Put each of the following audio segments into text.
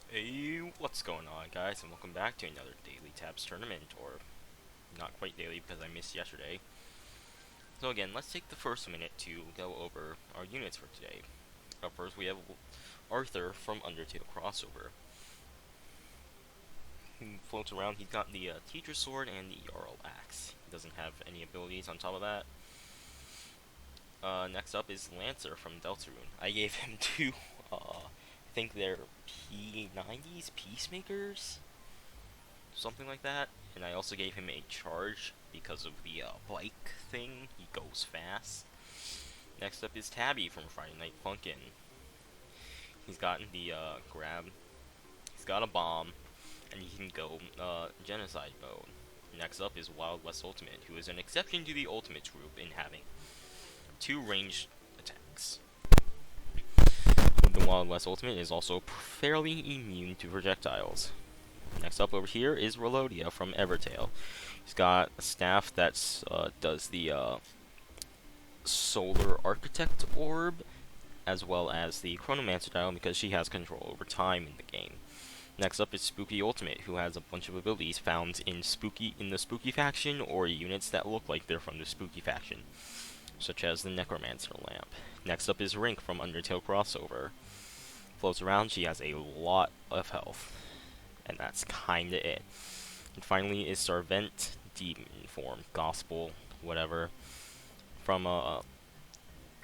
Hey, what's going on, guys, and welcome back to another Daily Tabs tournament, or not quite daily because I missed yesterday. So again, let's take the first minute to go over our units for today. Up first, we have Arthur from Undertale Crossover. He floats around. He's got the Teacher Sword and the Jarl Axe. He doesn't have any abilities on top of that. Next up is Lancer from Deltarune. I gave him two, I think they're P90s, Peacemakers? Something like that. And I also gave him a charge because of the bike thing. He goes fast. Next up is Tabby from Friday Night Funkin. He's gotten the grab. He's got a bomb, and he can go genocide mode. Next up is Wild West Ultimate, who is an exception to the Ultimate group in having two ranged attacks. The Wild West Ultimate is also fairly immune to projectiles. Next up over here is Relodia from Evertail. He's got a staff that does the Solar Architect Orb, as well as the Chronomancer Dial, because she has control over time in the game. Next up is Spooky Ultimate, who has a bunch of abilities found in the Spooky faction, or units that look like they're from the Spooky faction, such as the Necromancer Lamp. Next up is Rink from Undertale Crossover. Floats around, she has a lot of health, and that's kinda it. And finally is Sarvent Demon form, Gospel, whatever, from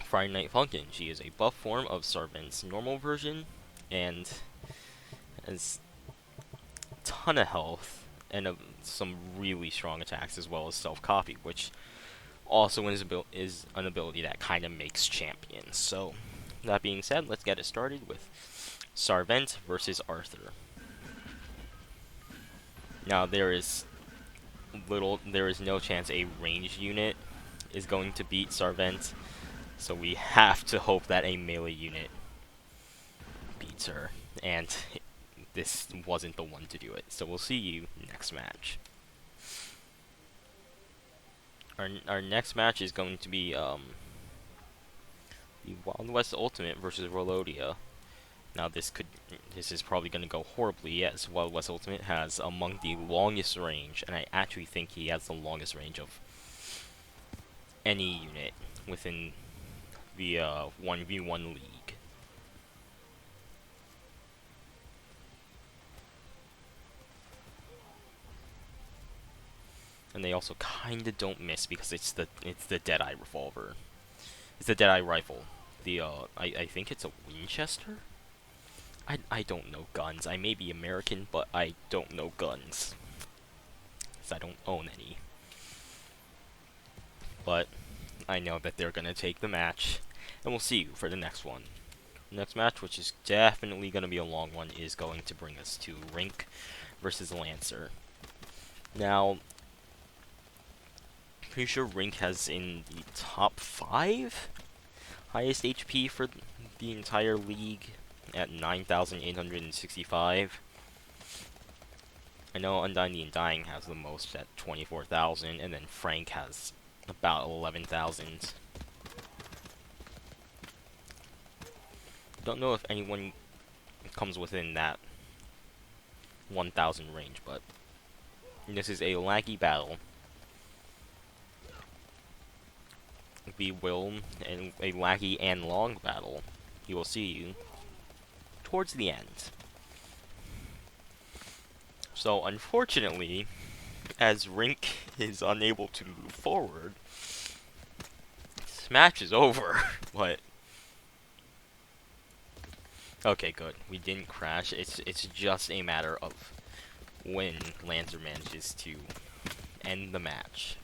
Friday Night Funkin. She is a buff form of Sarvent's normal version, and has a ton of health and some really strong attacks, as well as self-copy, which also is an ability that kind of makes champions. So, that being said, let's get it started with Sarvent versus Arthur. Now, there is no chance a ranged unit is going to beat Sarvent, so we have to hope that a melee unit beats her, and this wasn't the one to do it. So we'll see you next match. Our next match is going to be the Wild West Ultimate versus Relodia. Now this is probably going to go horribly. Yes, Wild West Ultimate has among the longest range, and I actually think he has the longest range of any unit within the 1v1 league. And they also kinda don't miss because it's the Deadeye revolver. It's the Deadeye rifle. The I think it's a Winchester? I don't know guns. I may be American, but I don't know guns. Because I don't own any. But I know that they're gonna take the match, and we'll see you for the next one. The next match, which is definitely gonna be a long one, is going to bring us to Rink versus Lancer. Now, pretty sure Rink has in the top 5 highest HP for the entire league at 9,865. I know Undying the Undying has the most at 24,000, and then Frank has about 11,000. Don't know if anyone comes within that 1,000 range, but this is a laggy battle. We will, in a laggy and long battle, you will see you towards the end. So, unfortunately, as Rink is unable to move forward, this match is over. But okay, good. We didn't crash. It's just a matter of when Lancer manages to end the match.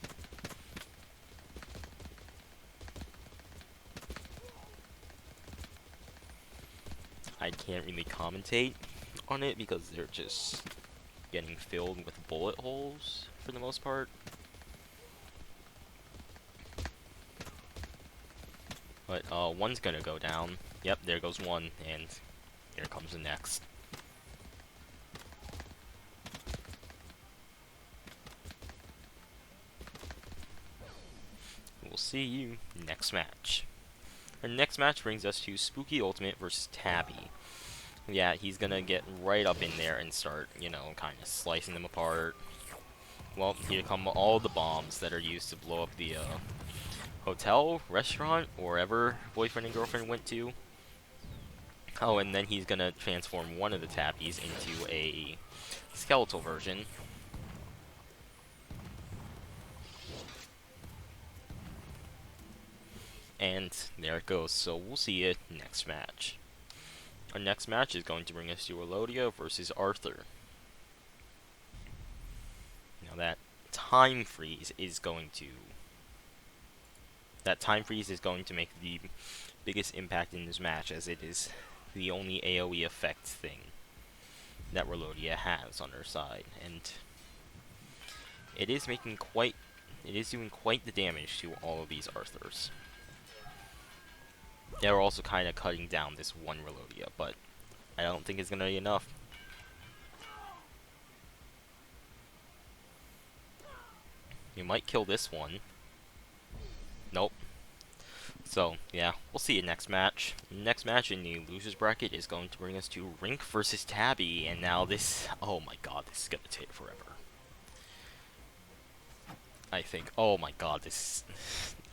I can't really commentate on it because they're just getting filled with bullet holes for the most part. But one's gonna go down. Yep, there goes one, and here comes the next. We'll see you next match. Our next match brings us to Spooky Ultimate versus Tabby. Yeah, he's gonna get right up in there and start, you know, kind of slicing them apart. Well, here come all the bombs that are used to blow up the hotel, restaurant, or wherever boyfriend and girlfriend went to. Oh, and then he's gonna transform one of the tappies into a skeletal version. And there it goes. So we'll see you next match. Our next match is going to bring us to Elodia versus Arthur. Now time freeze is going to that time freeze is going to make the biggest impact in this match, as it is the only AoE effect thing that Relodia has on her side, and it is doing quite the damage to all of these Arthurs. They're also kind of cutting down this one Relodia, but I don't think it's gonna be enough. You might kill this one. Nope. So, yeah, we'll see you next match. Next match in the losers bracket is going to bring us to Rink versus Tabby, and now this, oh my god, this is gonna take forever. I think, oh my god, this,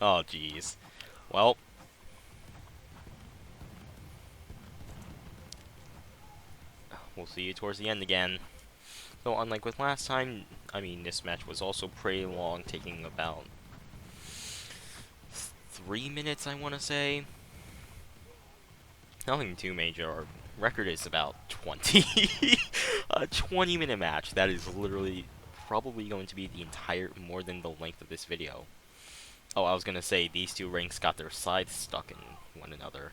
oh jeez. Well, we'll see you towards the end again. So unlike with last time, I mean, this match was also pretty long, taking about 3 minutes, I want to say. Nothing too major. Our record is about 20. A 20-minute match. That is literally probably going to be the entire, more than the length of this video. Oh, I was going to say, these two ranks got their sides stuck in one another.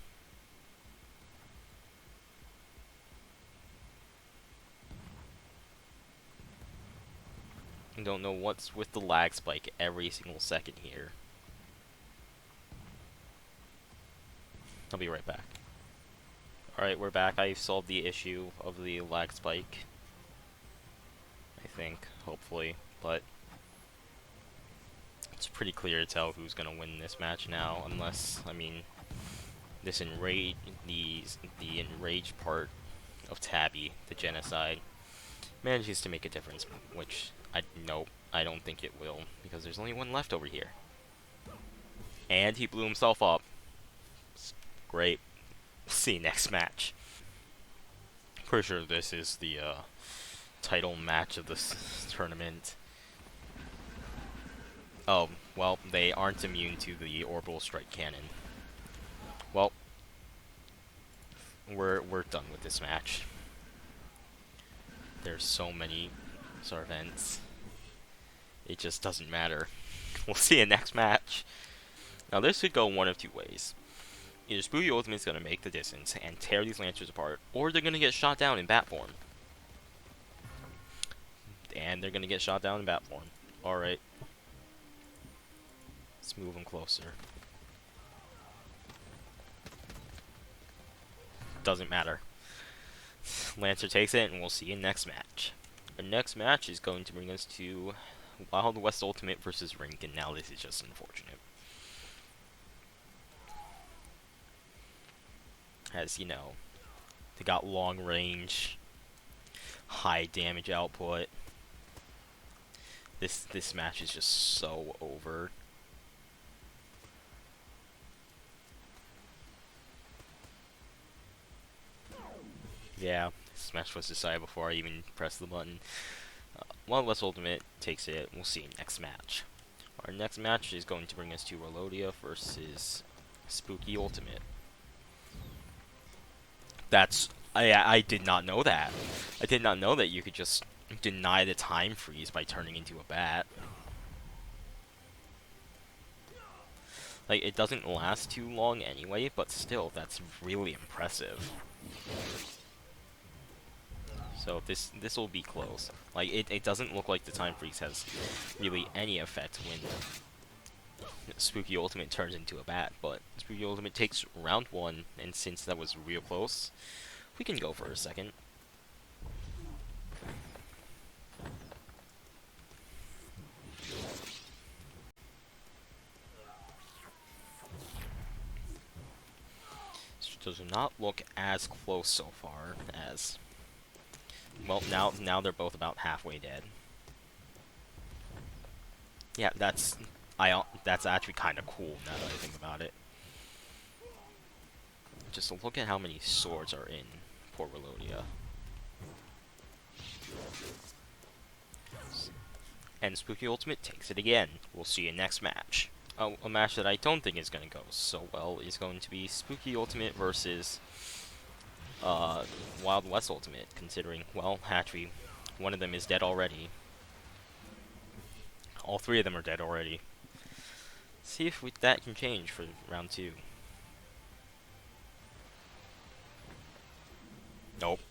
I don't know what's with the lag spike every single second here. I'll be right back. Alright, we're back. I solved the issue of the lag spike. I think, hopefully, but it's pretty clear to tell who's gonna win this match now, unless, I mean, this the enraged part of Tabby, the genocide, manages to make a difference, which I don't think it will, because there's only one left over here. And he blew himself up. Great. See you next match. Pretty sure this is the title match of this tournament. Oh, well, they aren't immune to the orbital strike cannon. Well, we're done with this match. There's so many servants. It just doesn't matter. We'll see you next match. Now this could go one of two ways. Either Spooky Ultimate's gonna make the distance and tear these Lancers apart, or they're gonna get shot down in bat form. And they're gonna get shot down in bat form. Alright. Let's move them closer. Doesn't matter. Lancer takes it, and we'll see you next match. Our next match is going to bring us to Wild West Ultimate versus Rink, and now this is just unfortunate. As you know, they got long range, high damage output. This match is just so over. Yeah, this match was decided before I even pressed the button. Wild West Ultimate takes it. We'll see you next match. Our next match is going to bring us to Relodia versus Spooky Ultimate. I did not know that. I did not know that you could just deny the time freeze by turning into a bat. Like, it doesn't last too long anyway, but still, that's really impressive. So this will be close. Like, it doesn't look like the time freeze has really any effect when Spooky Ultimate turns into a bat, but Spooky Ultimate takes round 1, and since that was real close, we can go for a second. Does not look as close so far as... Well, now they're both about halfway dead. Yeah, that's actually kind of cool now that I think about it. Just look at how many swords are in poor Relodia. And Spooky Ultimate takes it again. We'll see you next match. A match that I don't think is going to go so well is going to be Spooky Ultimate versus Wild West Ultimate, considering, well, actually, one of them is dead already. All three of them are dead already. See if that can change for round 2. Nope.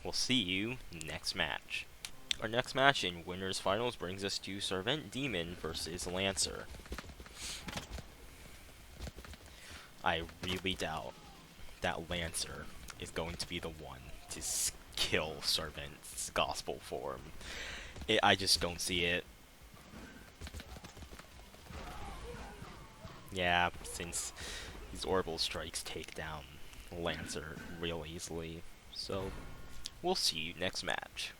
We'll see you next match. Our next match in Winners Finals brings us to Servant Demon versus Lancer. I really doubt that Lancer is going to be the one to kill Servant's Gospel form. I just don't see it. Yeah, since these orbital strikes take down Lancer real easily. So, we'll see you next match.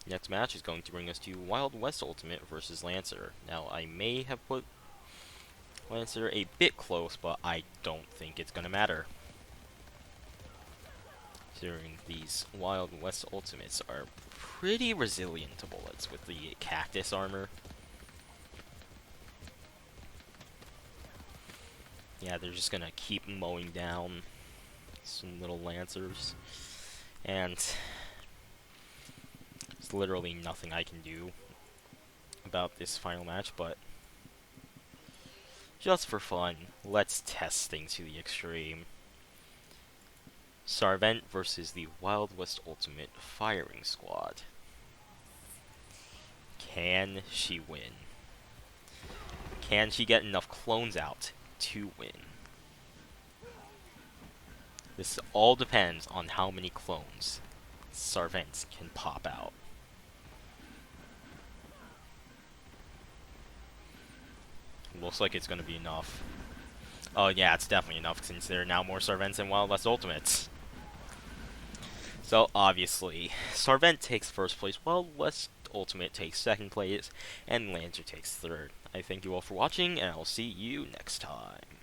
Next match is going to bring us to Wild West Ultimate versus Lancer. Now, I may have put Lancer a bit close, but I don't think it's going to matter. Considering these Wild West Ultimates are pretty resilient to bullets with the cactus armor. Yeah, they're just going to keep mowing down some little Lancers. And there's literally nothing I can do about this final match, but just for fun, let's test things to the extreme. Sarvent versus the Wild West Ultimate Firing Squad. Can she win? Can she get enough clones out to win? This all depends on how many clones Sarvents can pop out. Looks like it's going to be enough. Oh yeah, it's definitely enough since there are now more Sarvents than Wild West Ultimates. So obviously, Sarvent takes first place, Wild West Ultimate takes second place, and Lancer takes third. I thank you all for watching, and I'll see you next time.